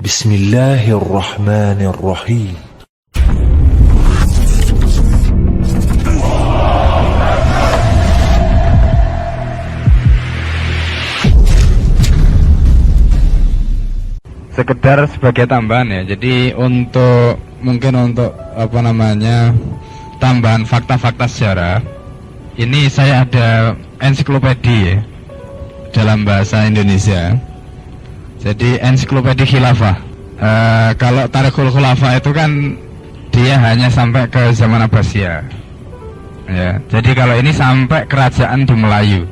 Bismillahirrahmanirrahim. Sekedar sebagai tambahan ya. Jadi mungkin untuk tambahan fakta-fakta sejarah. Ini saya ada ensiklopedi ya, dalam bahasa Indonesia. Jadi ensiklopedi khilafah. Kalau Tarikhul Khulafah itu kan dia hanya sampai ke zaman Abbasiyah. Ya, jadi kalau ini sampai kerajaan di Melayu,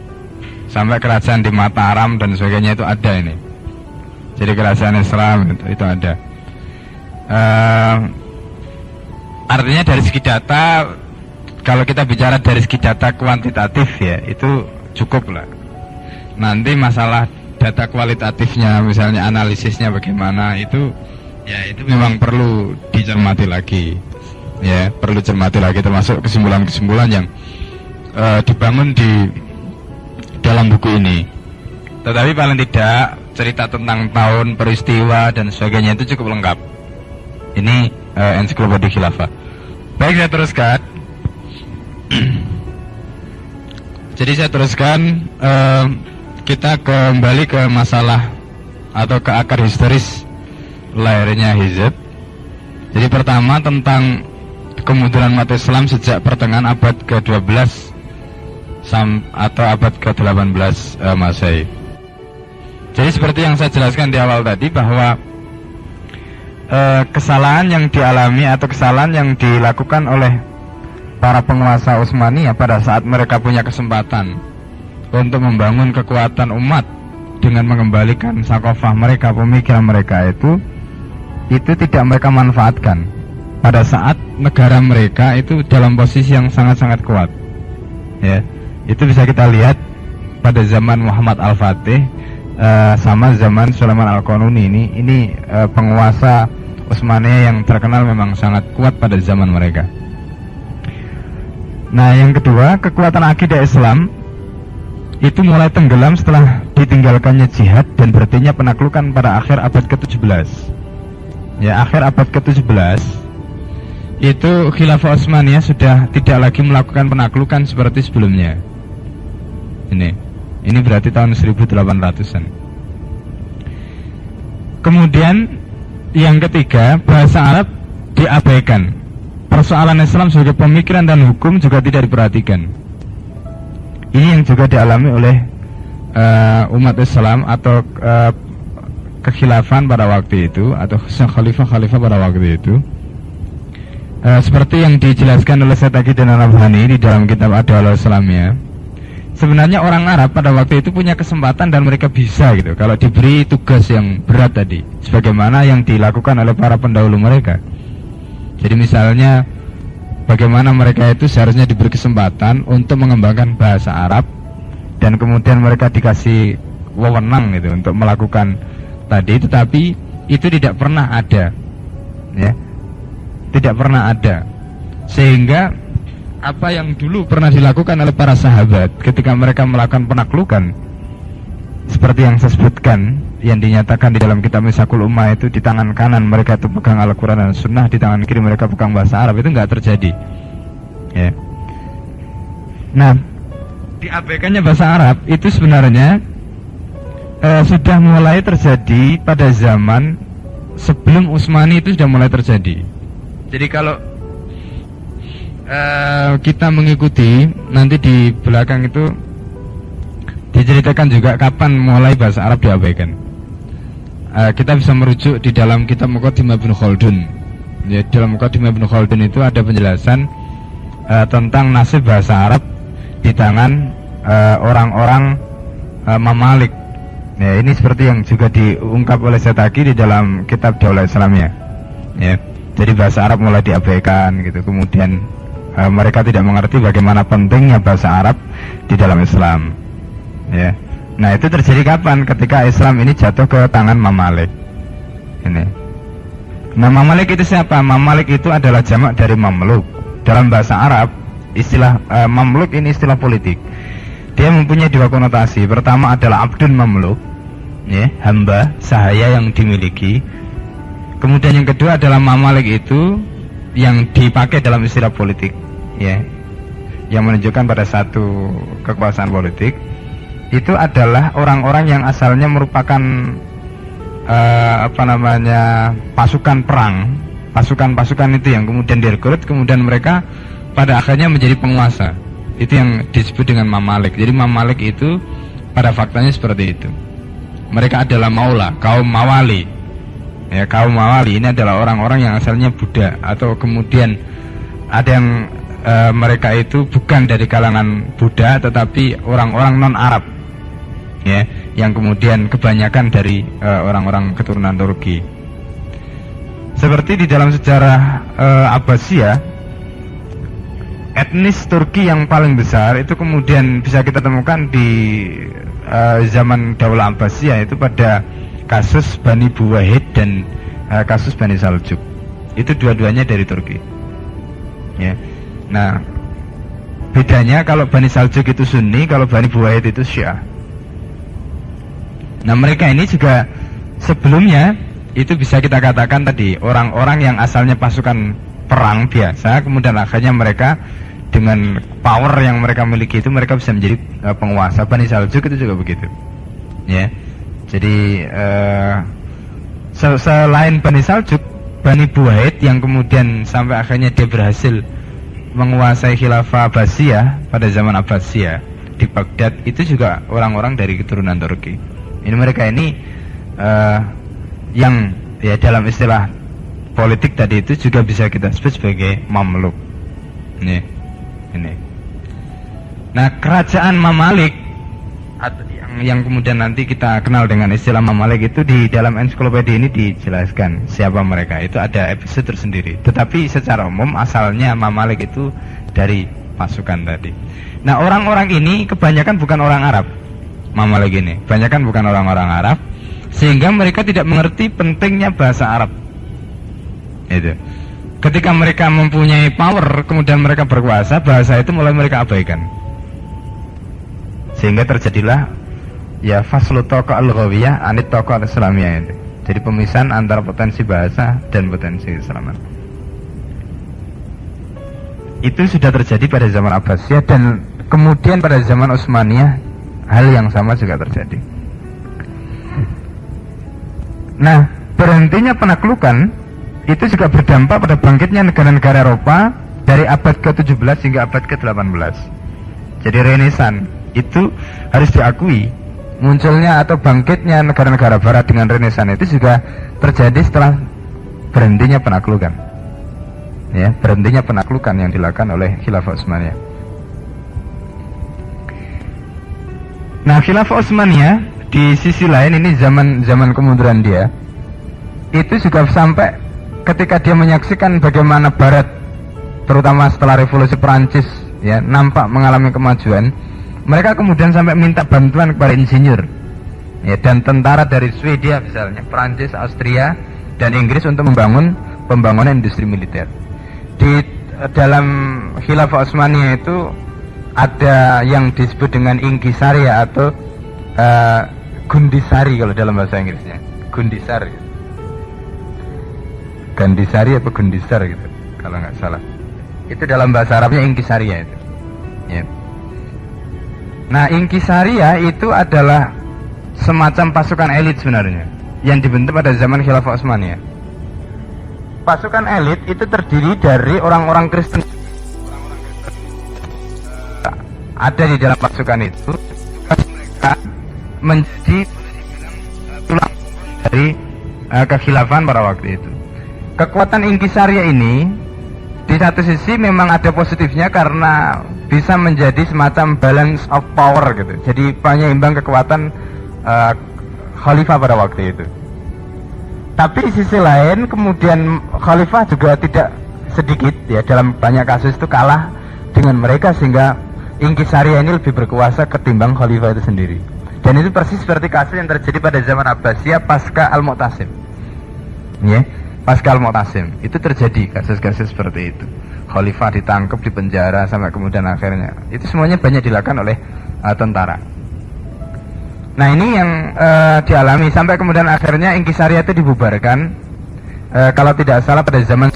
sampai kerajaan di Mataram dan sebagainya itu ada ini. Jadi kerajaan Islam itu ada. Artinya dari segi data, kalau kita bicara dari segi data kuantitatif ya, itu cukup lah. Nanti masalah data kualitatifnya, misalnya analisisnya bagaimana, itu ya itu memang perlu dicermati lagi. Ya, perlu cermati lagi, termasuk kesimpulan-kesimpulan yang dibangun di dalam buku ini. Tetapi paling tidak cerita tentang tahun, peristiwa dan sebagainya itu cukup lengkap. Ini ensiklopedi khilafah. Baik, saya teruskan. Jadi saya teruskan, kita kembali ke masalah atau ke akar historis lahirnya Hizb. Jadi pertama tentang kemunduran umat Islam sejak pertengahan abad ke-12 atau abad ke-18 Masehi. Jadi seperti yang saya jelaskan di awal tadi, bahwa kesalahan yang dialami atau kesalahan yang dilakukan oleh para penguasa Utsmaniyah pada saat mereka punya kesempatan untuk membangun kekuatan umat dengan mengembalikan sakofah mereka, pemikiran mereka itu tidak mereka manfaatkan pada saat negara mereka itu dalam posisi yang sangat-sangat kuat. Ya, itu bisa kita lihat pada zaman Muhammad Al-Fatih sama zaman Sulaiman Al-Qanuni. Ini penguasa Utsmaniyah yang terkenal memang sangat kuat pada zaman mereka. Nah, yang kedua, kekuatan akidah Islam itu mulai tenggelam setelah ditinggalkannya jihad dan berhentinya penaklukan pada akhir abad ke-17. Ya, akhir abad ke-17 itu Khilafah Utsmaniyah sudah tidak lagi melakukan penaklukan seperti sebelumnya. Ini berarti tahun 1800-an. Kemudian yang ketiga, bahasa Arab diabaikan. Persoalan Islam sebagai pemikiran dan hukum juga tidak diperhatikan. Ini yang juga dialami oleh umat Islam atau kekhilafan pada waktu itu, atau khalifah-khalifah pada waktu itu. Seperti yang dijelaskan oleh Syekh Taqiyuddin An-Nabhani di dalam kitab Ad-Da'wah Islamiyah. Sebenarnya orang Arab pada waktu itu punya kesempatan dan mereka bisa gitu, kalau diberi tugas yang berat tadi, sebagaimana yang dilakukan oleh para pendahulu mereka. Jadi misalnya bagaimana mereka itu seharusnya diberi kesempatan untuk mengembangkan bahasa Arab, dan kemudian mereka dikasih wewenang gitu untuk melakukan tadi, tetapi itu tidak pernah ada, ya, tidak pernah ada. Sehingga apa yang dulu pernah dilakukan oleh para sahabat ketika mereka melakukan penaklukan, seperti yang saya sebutkan, yang dinyatakan di dalam kitab Mishakul Ummah, itu di tangan kanan mereka itu pegang Al-Quran dan Sunnah, di tangan kiri mereka pegang bahasa Arab, itu nggak terjadi. Ya. Nah, diabaikannya bahasa Arab itu sebenarnya sudah mulai terjadi pada zaman sebelum Utsmani, itu sudah mulai terjadi. Jadi kalau kita mengikuti nanti di belakang itu diceritakan juga kapan mulai bahasa Arab diabaikan. Kita bisa merujuk di dalam kitab Muqaddimah Ibnu Khaldun. Ya, dalam Muqaddimah Ibnu Khaldun itu ada penjelasan tentang nasib bahasa Arab di tangan orang-orang Mamalik. Ya, ini seperti yang juga diungkap oleh Syekh Taqi di dalam kitab Daulah Islamiyah. Ya, jadi bahasa Arab mulai diabaikan gitu. Kemudian mereka tidak mengerti bagaimana pentingnya bahasa Arab di dalam Islam. Ya. Nah, itu terjadi kapan? Ketika Islam ini jatuh ke tangan Mamalik. Ini. Nah, Mamalik itu siapa? Mamalik itu adalah jamak dari Mamluk. Dalam bahasa Arab, istilah Mamluk ini istilah politik. Dia mempunyai dua konotasi. Pertama adalah abdun mamluk, ya, hamba sahaya yang dimiliki. Kemudian yang kedua adalah mamalik itu yang dipakai dalam istilah politik, ya, yang menunjukkan pada satu kekuasaan politik. Itu adalah orang-orang yang asalnya merupakan pasukan perang, pasukan-pasukan itu yang kemudian direkrut, kemudian mereka pada akhirnya menjadi penguasa. Itu yang disebut dengan mamalik. Jadi mamalik itu pada faktanya seperti itu. Mereka adalah maula, kaum mawali. Ya, kaum mawali ini adalah orang-orang yang asalnya Buddha, atau kemudian ada yang mereka itu bukan dari kalangan Buddha tetapi orang-orang non-Arab, ya, yang kemudian kebanyakan dari orang-orang keturunan Turki. Seperti di dalam sejarah Abbasiyah, etnis Turki yang paling besar itu kemudian bisa kita temukan di zaman Daulah Abbasiyah, itu pada kasus Bani Buwahid dan kasus Bani Saljuk. Itu dua-duanya dari Turki, ya. Nah, bedanya kalau Bani Saljuk itu Sunni, kalau Bani Buwahid itu Syiah. Nah, mereka ini juga sebelumnya itu bisa kita katakan tadi orang-orang yang asalnya pasukan perang biasa, kemudian akhirnya mereka dengan power yang mereka miliki itu mereka bisa menjadi penguasa. Bani Saljuk itu juga begitu, ya. Jadi selain Bani Saljuk, Bani Buwahid yang kemudian sampai akhirnya dia berhasil menguasai khilafah Abbasiyah pada zaman Abbasiyah di Baghdad, itu juga orang-orang dari keturunan Turki. Ini mereka ini yang ya dalam istilah politik tadi itu juga bisa kita sebut sebagai Mamluk. Ini. Nah, kerajaan Mamalik atau yang kemudian nanti kita kenal dengan istilah Mamalik itu di dalam ensiklopedia ini dijelaskan siapa mereka. Itu ada episode tersendiri. Tetapi secara umum asalnya Mamalik itu dari pasukan tadi. Nah, orang-orang ini kebanyakan bukan orang Arab. Mamalik ini kebanyakan bukan orang-orang Arab, sehingga mereka tidak mengerti pentingnya bahasa Arab. Itu. Ketika mereka mempunyai power, kemudian mereka berkuasa, bahasa itu mulai mereka abaikan. Sehingga terjadilah ya faslu tokoh al-ghawiyah anit tokoh al-islamiyah itu. Jadi pemisahan antara potensi bahasa dan potensi keislaman. Itu sudah terjadi pada zaman Abbasiyah, dan kemudian pada zaman Utsmaniyah hal yang sama juga terjadi. Nah, berhentinya penaklukan itu juga berdampak pada bangkitnya negara-negara Eropa dari abad ke-17 hingga abad ke-18. Jadi Renaissance itu harus diakui, munculnya atau bangkitnya negara-negara barat dengan Renaissance itu juga terjadi setelah berhentinya penaklukan. Ya, berhentinya penaklukan yang dilakukan oleh Khilafah Utsmaniyah. Nah, Khilafah Utsmaniyah di sisi lain ini zaman kemunduran dia itu juga sampai ketika dia menyaksikan bagaimana Barat, terutama setelah revolusi Perancis, ya, nampak mengalami kemajuan, mereka kemudian sampai minta bantuan kepada insinyur, ya, dan tentara dari Swedia misalnya, Perancis, Austria, dan Inggris untuk membangun pembangunan industri militer. Di dalam Khilafah Utsmaniyah itu ada yang disebut dengan Inkisaria atau Gundisari kalau dalam bahasa Inggrisnya, Gundisar, Gandisari atau Gundisar gitu kalau nggak salah. Itu dalam bahasa Arabnya Inkisaria itu, ya. Nah, Inkisaria itu adalah semacam pasukan elit sebenarnya yang dibentuk pada zaman Khilafah Utsmaniyah. Pasukan elit itu terdiri dari orang-orang Kristen. Ada di dalam pasukan itu, mereka menjadi tulang dari kekhilafan pada waktu itu. Kekuatan Inkisaria ini di satu sisi memang ada positifnya karena bisa menjadi semacam balance of power gitu. Jadi penyeimbang kekuatan khalifah pada waktu itu. Tapi di sisi lain kemudian khalifah juga tidak sedikit, ya, dalam banyak kasus itu kalah dengan mereka, sehingga Inkisaria ini lebih berkuasa ketimbang khalifah itu sendiri. Dan itu persis seperti kasus yang terjadi pada zaman Abbasiyah pasca Al-Mu'tasim, ya. Pasca Al-Mu'tasim itu terjadi kasus-kasus seperti itu. Khalifah ditangkap, dipenjara, sampai kemudian akhirnya itu semuanya banyak dilakukan oleh tentara. Nah, ini yang dialami sampai kemudian akhirnya Inkisaria itu dibubarkan kalau tidak salah pada zaman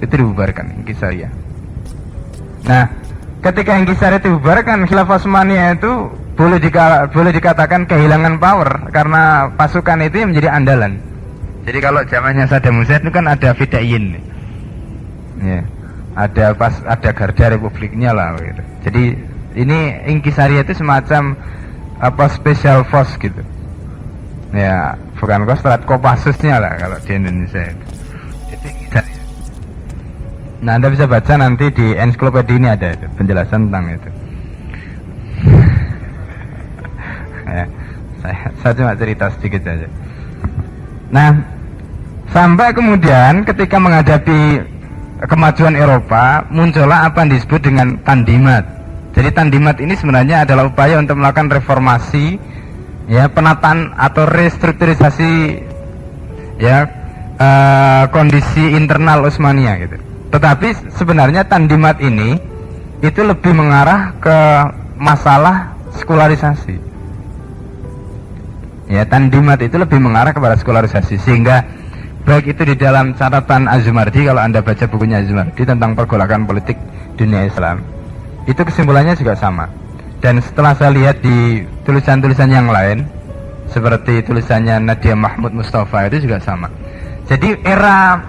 itu dibubarkan Inqisariyah. Nah, ketika Inqisariyah dibubarkan, Khilafah Utsmaniyah itu boleh dikatakan kehilangan power karena pasukan itu yang menjadi andalan. Jadi kalau zamannya Saddam Hussein itu kan ada Fidaiyin, ya, ada Garda Republiknya lah gitu. Jadi ini Inqisariyah itu semacam special force gitu. Ya, bukan Kopassusnya lah kalau di Indonesia itu. Jadi Inqisariyah. Nah, Anda bisa baca nanti di ensiklopedia ini ada itu, penjelasan tentang itu. Ya, saya cuma cerita sedikit saja. Nah, sampai kemudian ketika menghadapi kemajuan Eropa, muncullah apa yang disebut dengan Tandimat. Jadi Tandimat ini sebenarnya adalah upaya untuk melakukan reformasi, ya, penataan atau restrukturisasi, ya, kondisi internal Utsmaniyah gitu. Tetapi sebenarnya Tandimat ini itu lebih mengarah ke masalah sekularisasi. Ya, Tandimat itu lebih mengarah kepada sekularisasi, sehingga baik itu di dalam catatan Az-Zumardi, kalau Anda baca bukunya Az-Zumardi tentang pergolakan politik dunia Islam, itu kesimpulannya juga sama. Dan setelah saya lihat di tulisan-tulisan yang lain, seperti tulisannya Nadia Mahmud Mustafa, itu juga sama. Jadi era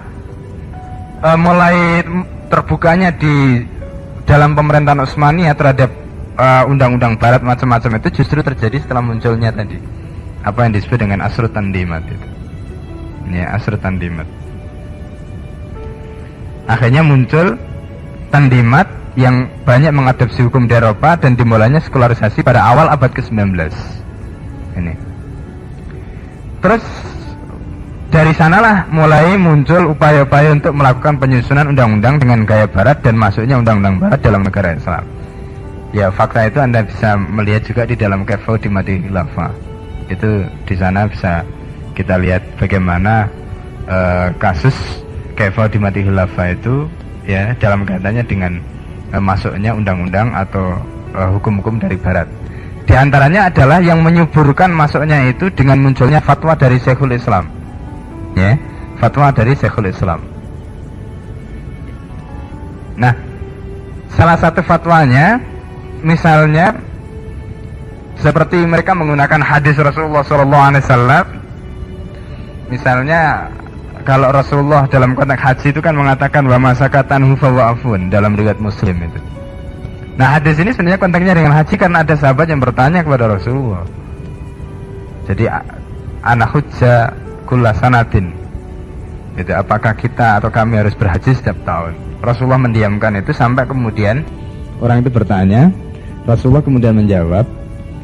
mulai terbukanya di dalam pemerintahan Utsmaniyah terhadap undang-undang barat macam-macam itu justru terjadi setelah munculnya tadi apa yang disebut dengan Asrut Tandimat itu. Ya, Asrut Tandimat. Akhirnya muncul Tandimat yang banyak mengadopsi hukum di Eropa dan dimulainya sekularisasi pada awal abad ke-19. Ini. Terus dari sanalah mulai muncul upaya-upaya untuk melakukan penyusunan undang-undang dengan gaya barat dan masuknya undang-undang barat dalam negara Islam. Ya, fakta itu Anda bisa melihat juga di dalam Kaifa Khilafah. Itu di sana bisa kita lihat bagaimana kasus Kaifa Khilafah itu, ya, dalam kaitannya dengan masuknya undang-undang atau hukum-hukum dari barat. Di antaranya adalah yang menyuburkan masuknya itu dengan munculnya fatwa dari Syekhul Islam. Ya, fatwa dari Syekhul Islam. Nah, salah satu fatwanya misalnya seperti mereka menggunakan hadis Rasulullah SAW. Misalnya kalau Rasulullah dalam konteks haji itu kan mengatakan wa masakatan hufa wa afun dalam riwayat Muslim itu. Nah, hadis ini sebenarnya konteksnya dengan haji karena ada sahabat yang bertanya kepada Rasulullah. Jadi ana hujja kulla sanatin. Itu apakah kita atau kami harus berhaji setiap tahun? Rasulullah mendiamkan itu sampai kemudian orang itu bertanya, Rasulullah kemudian menjawab,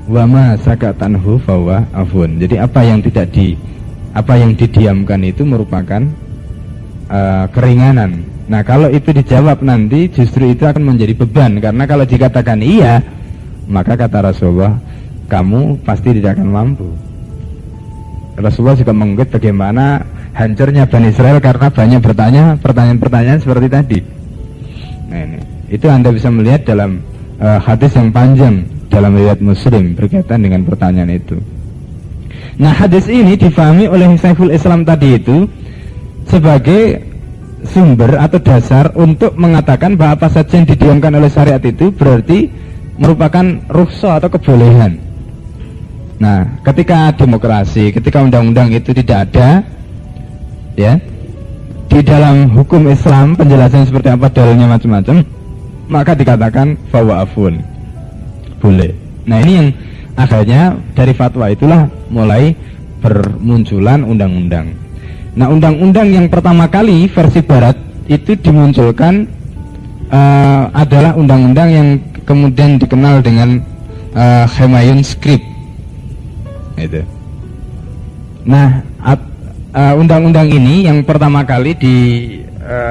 wa ma sakatanhu fawa afun. Jadi apa yang didiamkan itu merupakan keringanan. Nah, kalau itu dijawab nanti justru itu akan menjadi beban, karena kalau dikatakan iya, maka kata Rasulullah, kamu pasti tidak akan mampu. Rasulullah juga mengungkit bagaimana hancurnya Bani Israel karena banyak bertanya pertanyaan-pertanyaan seperti tadi. Nah, ini itu Anda bisa melihat dalam hadis yang panjang dalam riwayat Muslim berkaitan dengan pertanyaan itu. Nah, hadis ini difahami oleh Syekhul Islam tadi itu sebagai sumber atau dasar untuk mengatakan bahwa apa saja yang didiamkan oleh syariat itu berarti merupakan rukhsah atau kebolehan. Nah, ketika demokrasi, ketika undang-undang itu tidak ada, ya, di dalam hukum Islam penjelasan seperti apa, dalilnya macam-macam, maka dikatakan fawa afun, boleh. Nah, ini yang akhirnya dari fatwa itulah mulai bermunculan undang-undang. Nah, undang-undang yang pertama kali versi barat itu dimunculkan adalah undang-undang yang kemudian dikenal dengan Humayun Script. Itu. Nah, undang-undang ini yang pertama kali di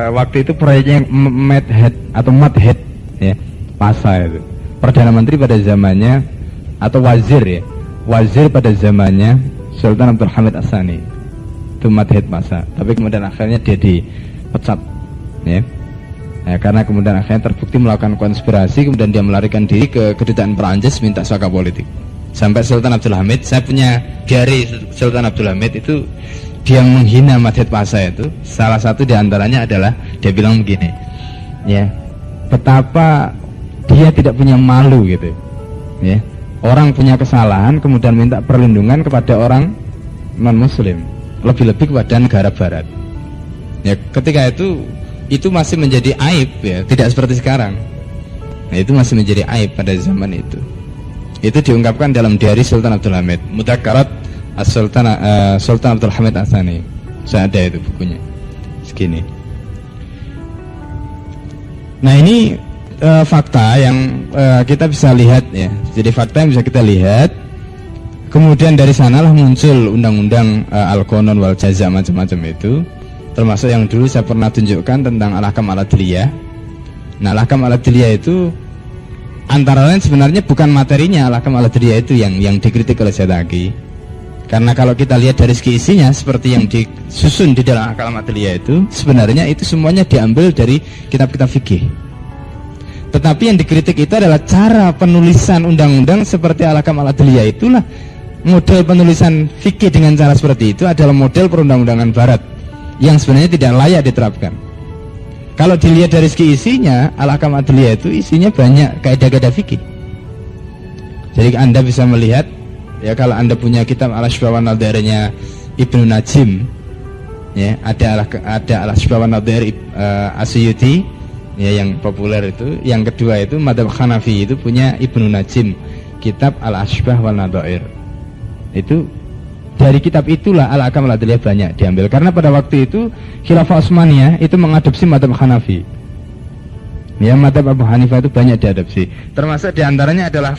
waktu itu proyeknya Madhead atau Madhead, ya, PASA itu. Perdana Menteri pada zamannya atau wazir, ya, wazir pada zamannya Sultan Abdul Hamid As-Tsani. Itu Madhead PASA. Tapi kemudian akhirnya dia dipecat, ya. Ya, karena kemudian akhirnya terbukti melakukan konspirasi, kemudian dia melarikan diri ke kedutaan Perancis minta suaka politik. Sampai Sultan Abdul Hamid, saya punya diari Sultan Abdul Hamid itu dia menghina Madhab Pasa itu, salah satu diantaranya adalah dia bilang begini, ya, betapa dia tidak punya malu gitu, ya. Orang punya kesalahan kemudian minta perlindungan kepada orang non Muslim, lebih-lebih kepada negara Barat. Ya, ketika itu masih menjadi aib, ya, tidak seperti sekarang. Nah, itu masih menjadi aib pada zaman itu. Itu diungkapkan dalam diari Sultan Abdul Hamid, Mudhakkarat Sultan Abdul Hamid Ats-Tsani. Saya ada itu bukunya. Segini. Nah, ini fakta yang kita bisa lihat, ya. Jadi fakta yang bisa kita lihat. Kemudian dari sanalah muncul undang-undang Al-Qanun wal Jaza macam-macam itu. Termasuk yang dulu saya pernah tunjukkan tentang Al-Ahkam Al-Adliyah. Nah, Al-Ahkam Al-Adliyah itu antara lain sebenarnya bukan materinya. Al-Ahkam Al-Adliyah itu yang dikritik oleh Zaitaki. Karena kalau kita lihat dari segi isinya seperti yang disusun di dalam Al-Ahkam Al-Adliyah itu, sebenarnya itu semuanya diambil dari kitab-kitab fikih. Tetapi yang dikritik itu adalah cara penulisan undang-undang seperti Al-Ahkam Al-Adliyah. Itulah model penulisan fikih dengan cara seperti itu adalah model perundang-undangan Barat yang sebenarnya tidak layak diterapkan. Kalau dilihat dari segi isinya, Al-Ahkam Adliyah itu isinya banyak kaidah-kaidah fikih. Jadi Anda bisa melihat, ya, kalau Anda punya kitab Al-Ashbah wan Nadhairnya Ibnu Najim, ya, ada Al-Ashbah wan Nadhair Asyuti, ya, yang populer itu. Yang kedua itu Madhab Hanafi itu punya Ibnu Najim, kitab Al-Ashbah wan Nadhair. Itu dari kitab itulah Al-Ahkam Al-Adliyah banyak diambil, karena pada waktu itu Khilafah Utsmaniyah itu mengadopsi Madhab Hanafi. Ya, Madhab Abu Hanifah itu banyak diadopsi. Termasuk diantaranya adalah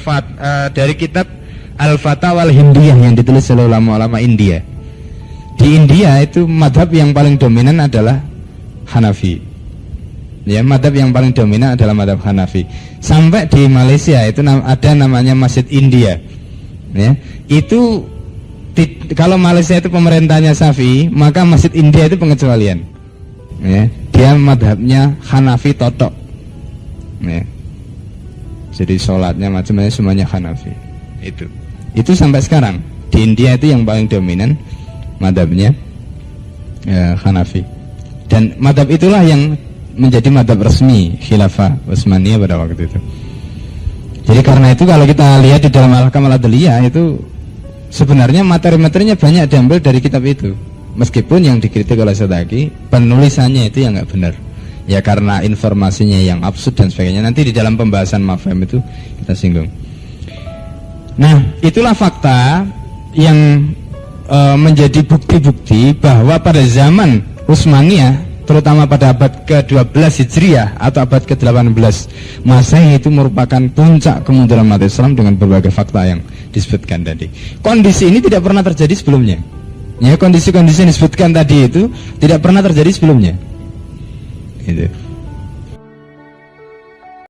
dari kitab Al-Fatawa Al-Hindiyah yang ditulis oleh ulama-ulama India. Di India itu madhab yang paling dominan adalah Hanafi. Ya, madhab yang paling dominan adalah madhab Hanafi. Sampai di Malaysia itu ada namanya Masjid India. Ya, itu kalau Malaysia itu pemerintahnya Syafi'i, maka Masjid India itu pengecualian. Ya, dia madhabnya Hanafi totok. Ya. Jadi sholatnya macam-macam semuanya Hanafi. Itu sampai sekarang di India itu yang paling dominan madhabnya, ya, Hanafi. Dan madhab itulah yang menjadi madhab resmi Khilafah Utsmaniyah pada waktu itu. Jadi karena itu kalau kita lihat di dalam Al-Ahkam Al-Adliyah itu sebenarnya materi-materinya banyak diambil dari kitab itu. Meskipun yang dikritik oleh Zaitaki penulisannya itu yang nggak benar. Ya, karena informasinya yang absurd dan sebagainya. Nanti di dalam pembahasan mafhum itu kita singgung. Nah, itulah fakta yang menjadi bukti-bukti bahwa pada zaman Utsmaniyah, terutama pada abad ke-12 Hijriah atau abad ke-18 Masehi, itu merupakan puncak kemunduran umat Islam dengan berbagai fakta yang disebutkan tadi. Kondisi ini tidak pernah terjadi sebelumnya. Ya, kondisi-kondisi yang disebutkan tadi itu tidak pernah terjadi sebelumnya. Gitu.